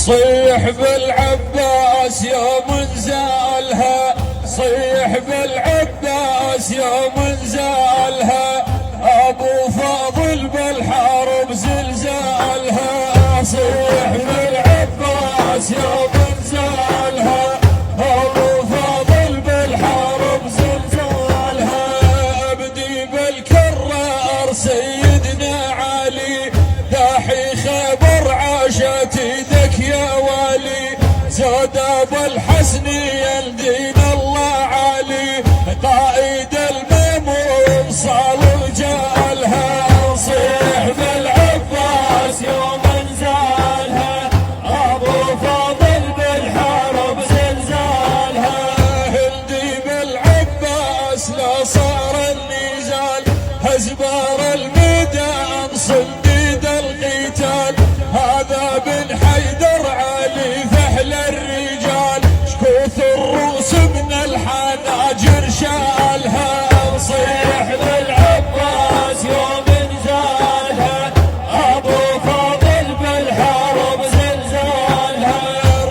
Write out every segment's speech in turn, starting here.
صيح بالعباس يوم زالها، صيح بالعباس يوم زالها، ابو فاضل بالحرب زلزالها. صيح بالعباس يوم زالها، ابو فاضل بالحرب زلزالها. ابدي بالكرار سيدنا علي، داحي خبر عاشت يدك يا والي. زاد ابو الحسن يلدين الله علي، قائد المامون صال رجالها. صيح بالعباس يوم انزالها، ابو فاضل بالحرب زلزالها. هلدي بالعباس لا صار النزال، هزبار الميدان صنديد القتال. هذا بن حيدر علي فحل الرجال، شكوث الروس من الحناجر شالها. صيح بالعباس يوم نزالها، ابو فاضل بالحرب زلزالها.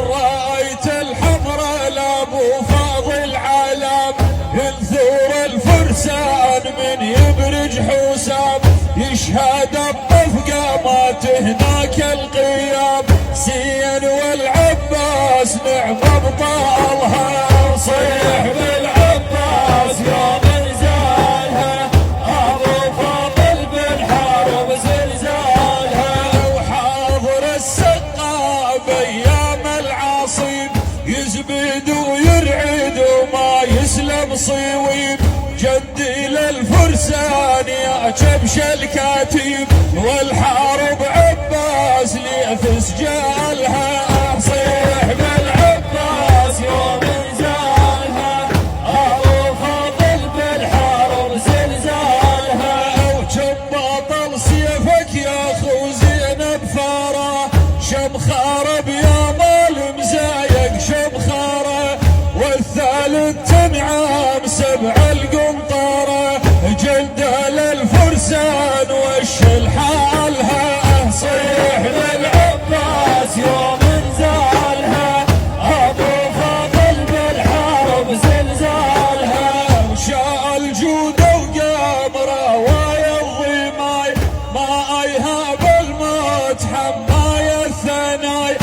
رايت الحمراء لابو فاضل علام، ينثور الفرسان من يبرج حسام. يشهد الطفقامات هناك القيام، سين والعباس نعم ابطالها. صيح بالعباس يوم نزالها، ابو فاضل بالحرب زلزالها. وحاضر السقا بايام العاصيب، يزبد ويرعد وما يسلم صويب. جدي للفرسان يا كبش الكاتيب، والحارب عباس ليفس جالها. صيح بالعباس يوم نزالها، ابو فاضل بالحرب زلزالها. وكم باطل سيفك يا اخو زينب ثاره، شمخاره بيا مال مزايق شمخاره. والثالث تنعم سبع القنطره، جلده للفرسان وش الحالها. صيح بالعباس يوم نزالها، ابو فاضل بالحرب زلزالها. وشال جوده وقام روايا الضماي، ما ايهاب الموت حماي الثناي.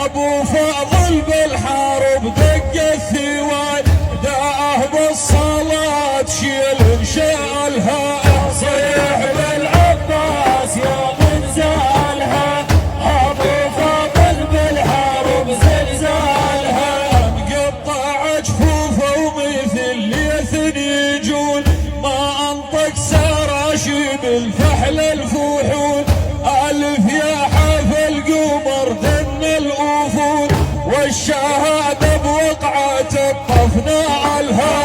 ابو فاضل بالحرب دق الثواي، داءه بالصلاة شيل شالها. صيح بالعباس يوم نزالها، ابو فاضل بالحرب زلزالها. مقطع جفوفه ومثل ليث يجول، ما انطق سراشي بالفحل الفحول. الف يا حافل قمر دن الافول، والشهاده بوقعه الطفنا الها.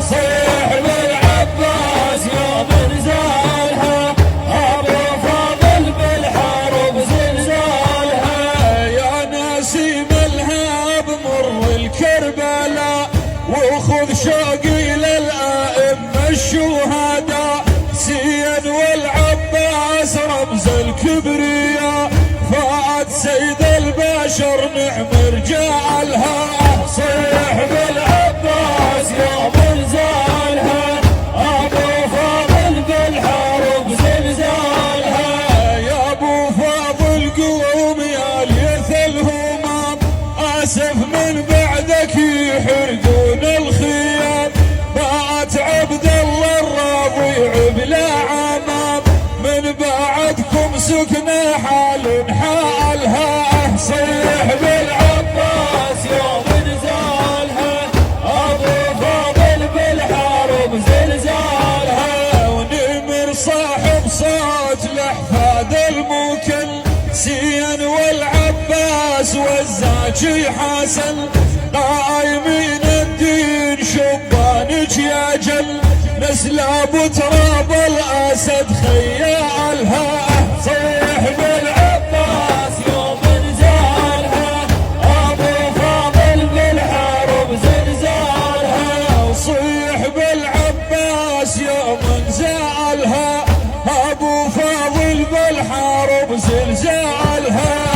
صيح بالعباس يوم نزالها، ابو فاضل بالحرب زلزالها. يا نسيم الهاب مر الكربلاء، وخذ شوقي للائمه الشهداء. سين والعباس رمز الكبرياء، فؤاد سيد البشر نعم رجالها. صيح بالعباس يوم نزالها، ابو فاضل بالحرب زلزالها. يا ابو فاضل قوم يا ليث الهمام، اسف من بعدك يحرقون الخيام. باعت عبد الله الراضي عبلا عمام، من بعدكم سكنى حال حالها. صيح بالعباس يوم نزالها، ابو فاضل بالحرب زلزالها. ونمر صاحب صوت الاحفاد المكل، سين والعباس والزاكي حسن. قايمين الدين شبانك يا جل، نسل ابو تراب الاسد خيالها. صيح بالعباس يوم نزالها، ابو فاضل بالحرب زلزالها. وصيح بالعباس يوم نزالها، ابو فاضل بالحرب زلزالها.